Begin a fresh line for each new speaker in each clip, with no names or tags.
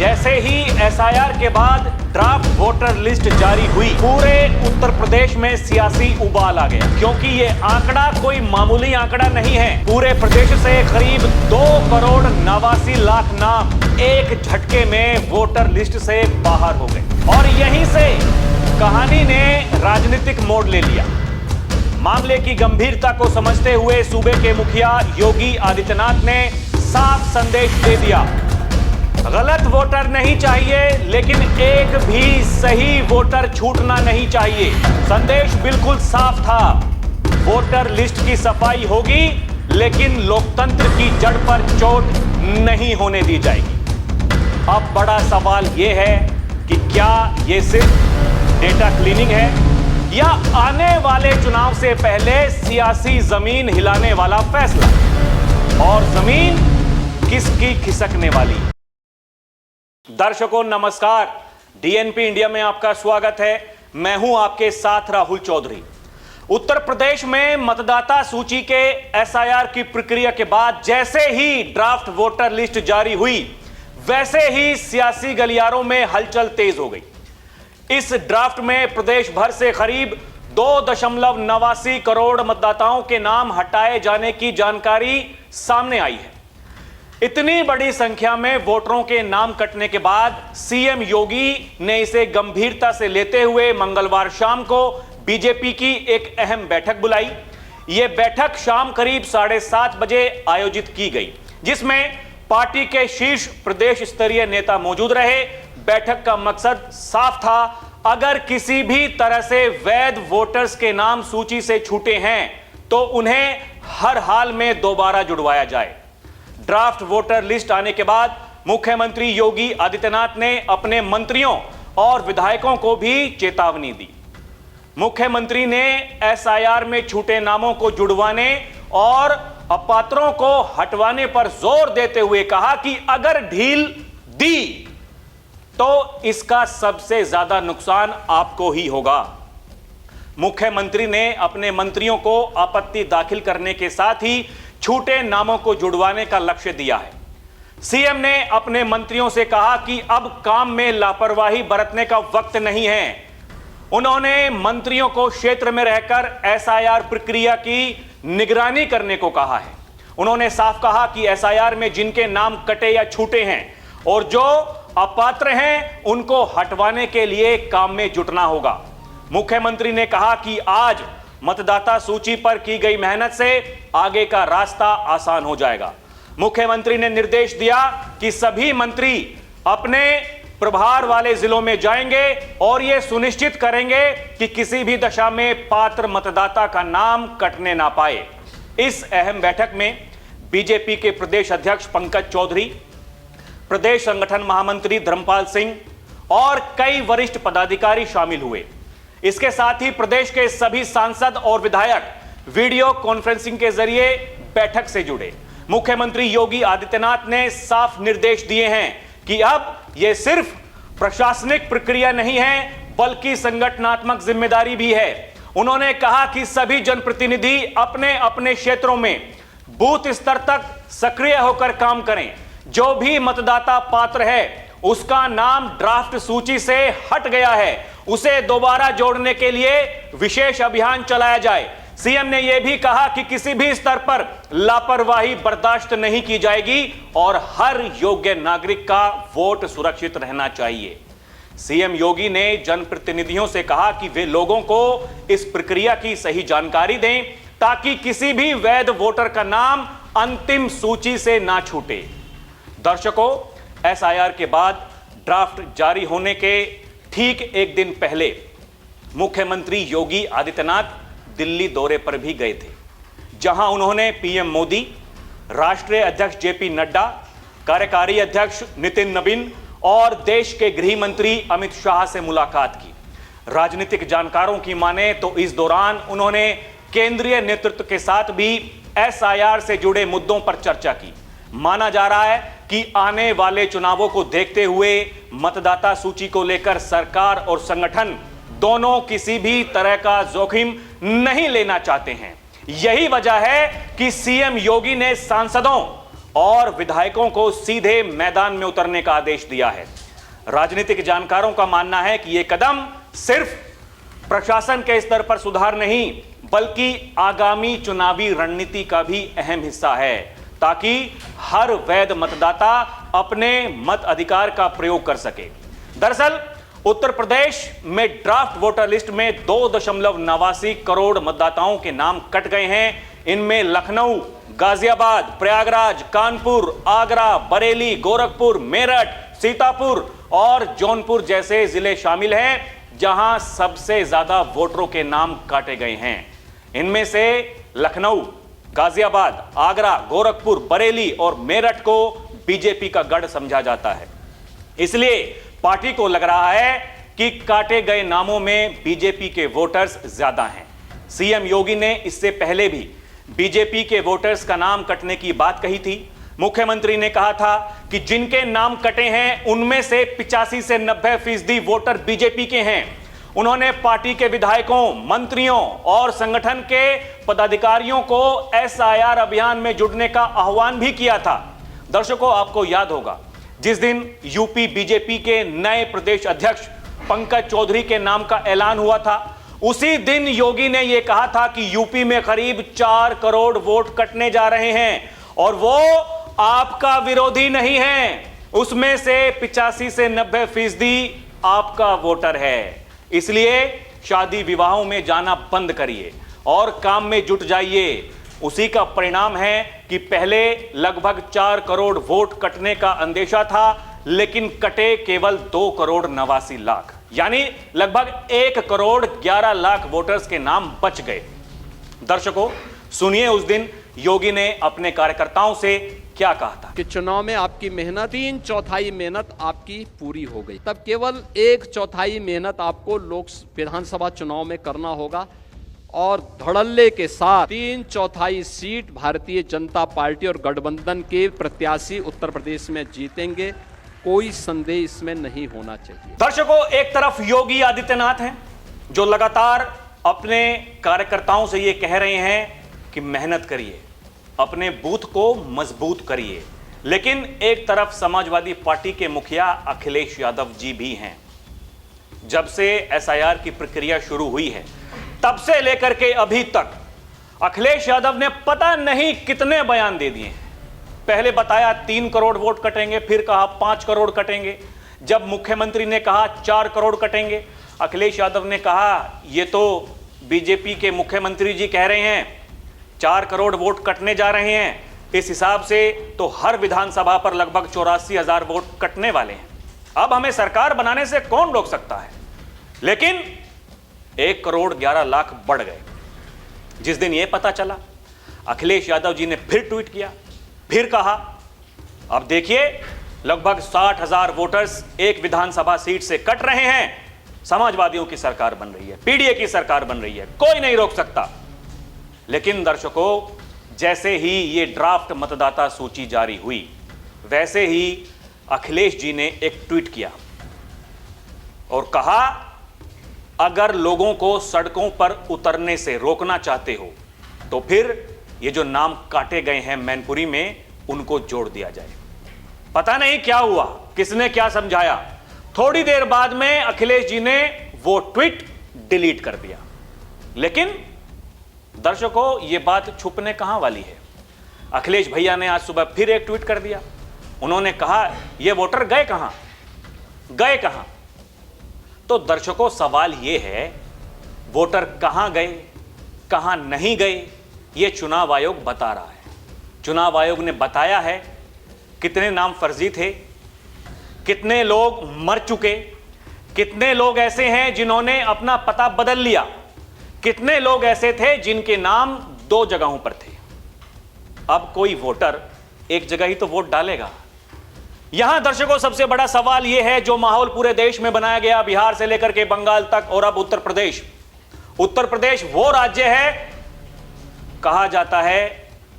जैसे ही एसआईआर के बाद ड्राफ्ट वोटर लिस्ट जारी हुई, पूरे उत्तर प्रदेश में सियासी उबाल आ गया, क्योंकि ये आंकड़ा कोई मामूली आंकड़ा नहीं है। पूरे प्रदेश से करीब 2,89,00,000 नाम एक झटके में वोटर लिस्ट से बाहर हो गए और यहीं से कहानी ने राजनीतिक मोड़ ले लिया। मामले की गंभीरता को समझते हुए सूबे के मुखिया योगी आदित्यनाथ ने साफ संदेश दे दिया, गलत वोटर नहीं चाहिए, लेकिन एक भी सही वोटर छूटना नहीं चाहिए। संदेश बिल्कुल साफ था, वोटर लिस्ट की सफाई होगी, लेकिन लोकतंत्र की जड़ पर चोट नहीं होने दी जाएगी। अब बड़ा सवाल यह है कि क्या यह सिर्फ डेटा क्लीनिंग है या आने वाले चुनाव से पहले सियासी जमीन हिलाने वाला फैसला, और जमीन किसकी खिसकने वाली। दर्शकों नमस्कार, डीएनपी इंडिया में आपका स्वागत है। मैं हूं आपके साथ राहुल चौधरी। उत्तर प्रदेश में मतदाता सूची के एसआईआर की प्रक्रिया के बाद जैसे ही ड्राफ्ट वोटर लिस्ट जारी हुई, वैसे ही सियासी गलियारों में हलचल तेज हो गई। इस ड्राफ्ट में प्रदेश भर से करीब 2.89 करोड़ मतदाताओं के नाम हटाए जाने की जानकारी सामने आई है। इतनी बड़ी संख्या में वोटरों के नाम कटने के बाद सीएम योगी ने इसे गंभीरता से लेते हुए मंगलवार शाम को बीजेपी की एक अहम बैठक बुलाई। यह बैठक शाम करीब 7:30 बजे आयोजित की गई, जिसमें पार्टी के शीर्ष प्रदेश स्तरीय नेता मौजूद रहे। बैठक का मकसद साफ था, अगर किसी भी तरह से वैध वोटर्स के नाम सूची से छूटे हैं तो उन्हें हर हाल में दोबारा जुड़वाया जाए। ड्राफ्ट वोटर लिस्ट आने के बाद मुख्यमंत्री योगी आदित्यनाथ ने अपने मंत्रियों और विधायकों को भी चेतावनी दी। मुख्यमंत्री ने एसआईआर में छूटे नामों को जुड़वाने और अपात्रों को हटवाने पर जोर देते हुए कहा कि अगर ढील दी तो इसका सबसे ज्यादा नुकसान आपको ही होगा। मुख्यमंत्री ने अपने मंत्रियों को आपत्ति दाखिल करने के साथ ही छूटे नामों को जुड़वाने का लक्ष्य दिया है। सीएम ने अपने मंत्रियों से कहा कि अब काम में लापरवाही बरतने का वक्त नहीं है। उन्होंने मंत्रियों को क्षेत्र में रहकर एसआईआर प्रक्रिया की निगरानी करने को कहा है। उन्होंने साफ कहा कि एसआईआर में जिनके नाम कटे या छूटे हैं और जो अपात्र हैं, उनको हटवाने के लिए काम में जुटना होगा। मुख्यमंत्री ने कहा कि आज मतदाता सूची पर की गई मेहनत से आगे का रास्ता आसान हो जाएगा। मुख्यमंत्री ने निर्देश दिया कि सभी मंत्री अपने प्रभार वाले जिलों में जाएंगे और यह सुनिश्चित करेंगे कि किसी भी दशा में पात्र मतदाता का नाम कटने ना पाए। इस अहम बैठक में बीजेपी के प्रदेश अध्यक्ष पंकज चौधरी, प्रदेश संगठन महामंत्री धर्मपाल सिंह और कई वरिष्ठ पदाधिकारी शामिल हुए। इसके साथ ही प्रदेश के सभी सांसद और विधायक वीडियो कॉन्फ्रेंसिंग के जरिए बैठक से जुड़े। मुख्यमंत्री योगी आदित्यनाथ ने साफ निर्देश दिए हैं कि अब यह सिर्फ प्रशासनिक प्रक्रिया नहीं है, बल्कि संगठनात्मक जिम्मेदारी भी है। उन्होंने कहा कि सभी जनप्रतिनिधि अपने अपने क्षेत्रों में बूथ स्तर तक सक्रिय होकर काम करें। जो भी मतदाता पात्र है, उसका नाम ड्राफ्ट सूची से हट गया है, उसे दोबारा जोड़ने के लिए विशेष अभियान चलाया जाए। सीएम ने यह भी कहा कि किसी भी स्तर पर लापरवाही बर्दाश्त नहीं की जाएगी और हर योग्य नागरिक का वोट सुरक्षित रहना चाहिए। सीएम योगी ने जनप्रतिनिधियों से कहा कि वे लोगों को इस प्रक्रिया की सही जानकारी दें, ताकि किसी भी वैध वोटर का नाम अंतिम सूची से ना छूटे। दर्शकों, एसआईआर के बाद ड्राफ्ट जारी होने के ठीक एक दिन पहले मुख्यमंत्री योगी आदित्यनाथ दिल्ली दौरे पर भी गए थे, जहां उन्होंने पीएम मोदी, राष्ट्रीय अध्यक्ष जेपी नड्डा, कार्यकारी अध्यक्ष नितिन नवीन और देश के गृह मंत्री अमित शाह से मुलाकात की। राजनीतिक जानकारों की माने तो इस दौरान उन्होंने केंद्रीय नेतृत्व के साथ भी एसआईआर से जुड़े मुद्दों पर चर्चा की। माना जा रहा है कि आने वाले चुनावों को देखते हुए मतदाता सूची को लेकर सरकार और संगठन दोनों किसी भी तरह का जोखिम नहीं लेना चाहते हैं। यही वजह है कि सीएम योगी ने सांसदों और विधायकों को सीधे मैदान में उतरने का आदेश दिया है। राजनीतिक जानकारों का मानना है कि यह कदम सिर्फ प्रशासन के स्तर पर सुधार नहीं, बल्कि आगामी चुनावी रणनीति का भी अहम हिस्सा है, ताकि हर वैध मतदाता अपने मत अधिकार का प्रयोग कर सके। दरअसल उत्तर प्रदेश में ड्राफ्ट वोटर लिस्ट में 2.89 करोड़ मतदाताओं के नाम कट गए हैं। इनमें लखनऊ, गाजियाबाद, प्रयागराज, कानपुर, आगरा, बरेली, गोरखपुर, मेरठ, सीतापुर और जौनपुर जैसे जिले शामिल हैं, जहां सबसे ज्यादा वोटरों के नाम काटे गए हैं। इनमें से लखनऊ, गाजियाबाद, आगरा, गोरखपुर, बरेली और मेरठ को बीजेपी का गढ़ समझा जाता है। इसलिए पार्टी को लग रहा है कि काटे गए नामों में बीजेपी के वोटर्स ज्यादा हैं। सीएम योगी ने इससे पहले भी बीजेपी के वोटर्स का नाम कटने की बात कही थी। मुख्यमंत्री ने कहा था कि जिनके नाम कटे हैं उनमें से 85 से 90% वोटर बीजेपी के हैं। उन्होंने पार्टी के विधायकों, मंत्रियों और संगठन के पदाधिकारियों को एसआईआर अभियान में जुड़ने का आह्वान भी किया था। दर्शकों, आपको याद होगा जिस दिन यूपी बीजेपी के नए प्रदेश अध्यक्ष पंकज चौधरी के नाम का ऐलान हुआ था, उसी दिन योगी ने यह कहा था कि यूपी में करीब 4 करोड़ वोट कटने जा रहे हैं और वो आपका विरोधी नहीं है, उसमें से 85 से 90% आपका वोटर है। इसलिए शादी विवाहों में जाना बंद करिए और काम में जुट जाइए। उसी का परिणाम है कि पहले लगभग 4 करोड़ वोट कटने का अंदेशा था, लेकिन कटे केवल 2.89 करोड़, यानी लगभग 1 करोड़ 11 लाख वोटर्स के नाम बच गए। दर्शकों, सुनिए उस दिन योगी ने अपने कार्यकर्ताओं से क्या कहा था
कि चुनाव में आपकी मेहनत 3/4 मेहनत आपकी पूरी हो गई, तब केवल 1/4 मेहनत आपको विधानसभा चुनाव में करना होगा और धड़ल्ले के साथ 3/4 सीट भारतीय जनता पार्टी और गठबंधन के प्रत्याशी उत्तर प्रदेश में जीतेंगे। कोई संदेह इसमें नहीं होना चाहिए।
दर्शकों, एक तरफ योगी आदित्यनाथ हैं जो लगातार अपने कार्यकर्ताओं से ये कह रहे हैं कि मेहनत करिए, अपने बूथ को मजबूत करिए, लेकिन एक तरफ समाजवादी पार्टी के मुखिया अखिलेश यादव जी भी हैं। जब से एसआईआर की प्रक्रिया शुरू हुई है तब से लेकर के अभी तक अखिलेश यादव ने पता नहीं कितने बयान दे दिए हैं। पहले बताया 3 करोड़ वोट कटेंगे, फिर कहा 5 करोड़ कटेंगे। जब मुख्यमंत्री ने कहा 4 करोड़ कटेंगे, अखिलेश यादव ने कहा ये तो बीजेपी के मुख्यमंत्री जी कह रहे हैं, 4 करोड़ वोट कटने जा रहे हैं, इस हिसाब से तो हर विधानसभा पर लगभग 84,000 वोट कटने वाले हैं। अब हमें सरकार बनाने से कौन रोक सकता है। लेकिन 1 करोड़ 11 लाख बढ़ गए। जिस दिन यह पता चला, अखिलेश यादव जी ने फिर ट्वीट किया, फिर कहा अब देखिए लगभग 60,000 वोटर्स एक विधानसभा सीट से कट रहे हैं, समाजवादियों की सरकार बन रही है, पीडीए की सरकार बन रही है, कोई नहीं रोक सकता। लेकिन दर्शकों, जैसे ही ये ड्राफ्ट मतदाता सूची जारी हुई, वैसे ही अखिलेश जी ने एक ट्वीट किया और कहा अगर लोगों को सड़कों पर उतरने से रोकना चाहते हो तो फिर ये जो नाम काटे गए हैं मैनपुरी में, उनको जोड़ दिया जाए। पता नहीं क्या हुआ, किसने क्या समझाया, थोड़ी देर बाद में अखिलेश जी ने वो ट्वीट डिलीट कर दिया। लेकिन दर्शकों, ये बात छुपने कहां वाली है। अखिलेश भैया ने आज सुबह फिर एक ट्वीट कर दिया। उन्होंने कहा ये वोटर गए कहां। तो दर्शकों, सवाल यह है वोटर कहां गए, कहां नहीं गए, यह चुनाव आयोग बता रहा है। चुनाव आयोग ने बताया है कितने नाम फर्जी थे, कितने लोग मर चुके, कितने लोग ऐसे हैं जिन्होंने अपना पता बदल लिया, कितने लोग ऐसे थे जिनके नाम 2 जगहों पर थे। अब कोई वोटर एक जगह ही तो वोट डालेगा। यहां दर्शकों, सबसे बड़ा सवाल यह है जो माहौल पूरे देश में बनाया गया, बिहार से लेकर के बंगाल तक और अब उत्तर प्रदेश। उत्तर प्रदेश वो राज्य है, कहा जाता है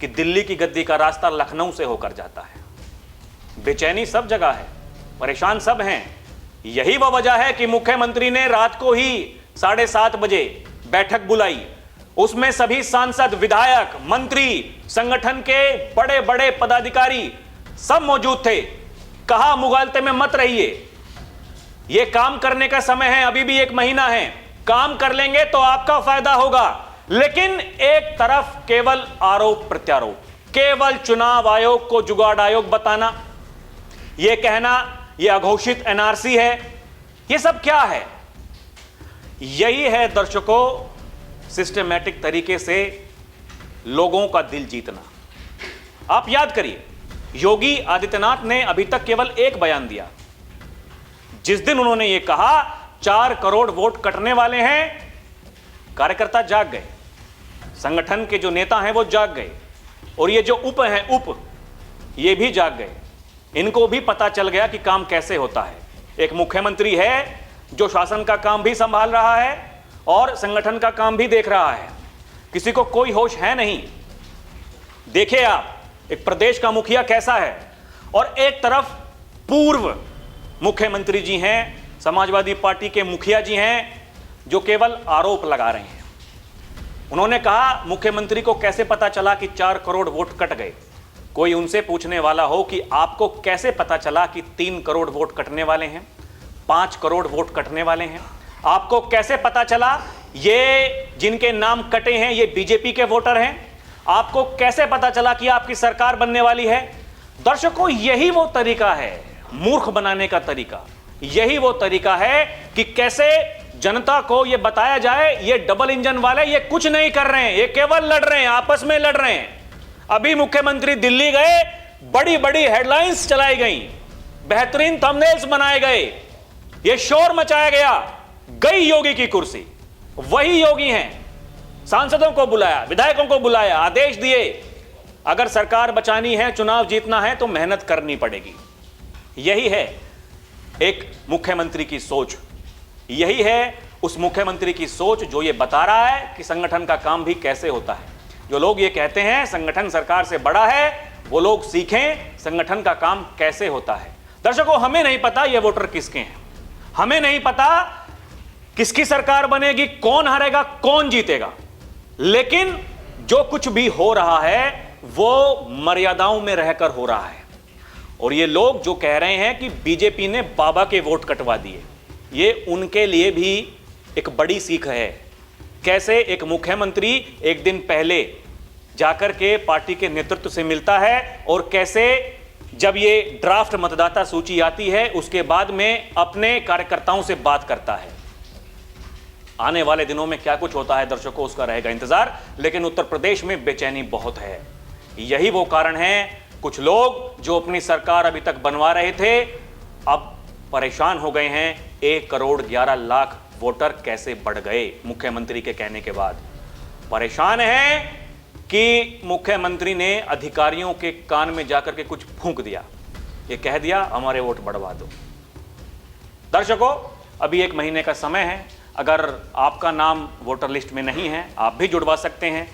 कि दिल्ली की गद्दी का रास्ता लखनऊ से होकर जाता है। बेचैनी सब जगह है, परेशान सब हैं। यही वह वजह है कि मुख्यमंत्री ने रात को ही 7:30 बजे बैठक बुलाई उसमें सभी सांसद, विधायक, मंत्री, संगठन के बड़े बड़े पदाधिकारी सब मौजूद थे। कहा मुगालते में मत रहिए, यह काम करने का समय है, अभी भी 1 महीना है, काम कर लेंगे तो आपका फायदा होगा। लेकिन एक तरफ केवल आरोप प्रत्यारोप, केवल चुनाव आयोग को जुगाड़ आयोग बताना, यह कहना यह अघोषित एनआरसी है, यह सब क्या है? यही है दर्शकों सिस्टमैटिक तरीके से लोगों का दिल जीतना। आप याद करिए, योगी आदित्यनाथ ने अभी तक केवल एक बयान दिया। जिस दिन उन्होंने यह कहा 4 करोड़ वोट कटने वाले हैं, कार्यकर्ता जाग गए, संगठन के जो नेता हैं वो जाग गए, और ये जो उप ये भी जाग गए। इनको भी पता चल गया कि काम कैसे होता है। एक मुख्यमंत्री है जो शासन का काम भी संभाल रहा है और संगठन का काम भी देख रहा है, किसी को कोई होश है नहीं। देखिए आप एक प्रदेश का मुखिया कैसा है, और एक तरफ पूर्व मुख्यमंत्री जी हैं, समाजवादी पार्टी के मुखिया जी हैं, जो केवल आरोप लगा रहे हैं। उन्होंने कहा मुख्यमंत्री को कैसे पता चला कि 4 करोड़ वोट कट गए? कोई उनसे पूछने वाला हो कि आपको कैसे पता चला कि 3 करोड़ वोट कटने वाले हैं, 5 करोड़ वोट कटने वाले हैं? आपको कैसे पता चला ये जिनके नाम कटे हैं ये बीजेपी के वोटर हैं? आपको कैसे पता चला कि आपकी सरकार बनने वाली है? दर्शकों, यही वो तरीका है मूर्ख बनाने का तरीका। यही वो तरीका है कि कैसे जनता को यह बताया जाए ये डबल इंजन वाले ये कुछ नहीं कर रहे हैं, ये केवल लड़ रहे हैं, आपस में लड़ रहे हैं। अभी मुख्यमंत्री दिल्ली गए, बड़ी बड़ी हेडलाइंस चलाई गई, बेहतरीन थंबनेल्स बनाए गए, ये शोर मचाया गया, गई योगी की कुर्सी। वही योगी हैं, सांसदों को बुलाया, विधायकों को बुलाया, आदेश दिए अगर सरकार बचानी है, चुनाव जीतना है तो मेहनत करनी पड़ेगी। यही है एक मुख्यमंत्री की सोच, यही है उस मुख्यमंत्री की सोच जो ये बता रहा है कि संगठन का काम भी कैसे होता है। जो लोग ये कहते हैं संगठन सरकार से बड़ा है, वो लोग सीखें संगठन का काम कैसे होता है। दर्शकों, हमें नहीं पता ये वोटर किसके हैं, हमें नहीं पता किसकी सरकार बनेगी, कौन हारेगा, कौन जीतेगा, लेकिन जो कुछ भी हो रहा है वो मर्यादाओं में रहकर हो रहा है। और ये लोग जो कह रहे हैं कि बीजेपी ने बाबा के वोट कटवा दिए, ये उनके लिए भी एक बड़ी सीख है। कैसे एक मुख्यमंत्री एक दिन पहले जाकर के पार्टी के नेतृत्व से मिलता है, और कैसे जब ये ड्राफ्ट मतदाता सूची आती है उसके बाद में अपने कार्यकर्ताओं से बात करता है। आने वाले दिनों में क्या कुछ होता है दर्शकों, उसका रहेगा इंतजार। लेकिन उत्तर प्रदेश में बेचैनी बहुत है। यही वो कारण है, कुछ लोग जो अपनी सरकार अभी तक बनवा रहे थे अब परेशान हो गए हैं। 1 करोड़ 11 लाख वोटर कैसे बढ़ गए मुख्यमंत्री के कहने के बाद? परेशान हैं कि मुख्यमंत्री ने अधिकारियों के कान में जाकर के कुछ फूंक दिया, ये कह दिया हमारे वोट बढ़वा दो। दर्शकों, अभी 1 महीने का समय है, अगर आपका नाम वोटर लिस्ट में नहीं है आप भी जुड़वा सकते हैं,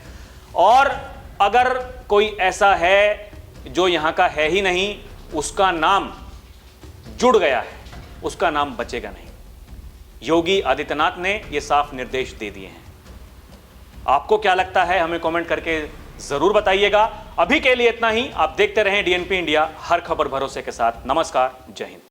और अगर कोई ऐसा है जो यहाँ का है ही नहीं, उसका नाम जुड़ गया है, उसका नाम बचेगा नहीं। योगी आदित्यनाथ ने ये साफ निर्देश दे दिए हैं। आपको क्या लगता है हमें कमेंट करके जरूर बताइएगा। अभी के लिए इतना ही। आप देखते रहें डीएनपी इंडिया, हर खबर भरोसे के साथ। नमस्कार, जय हिंद।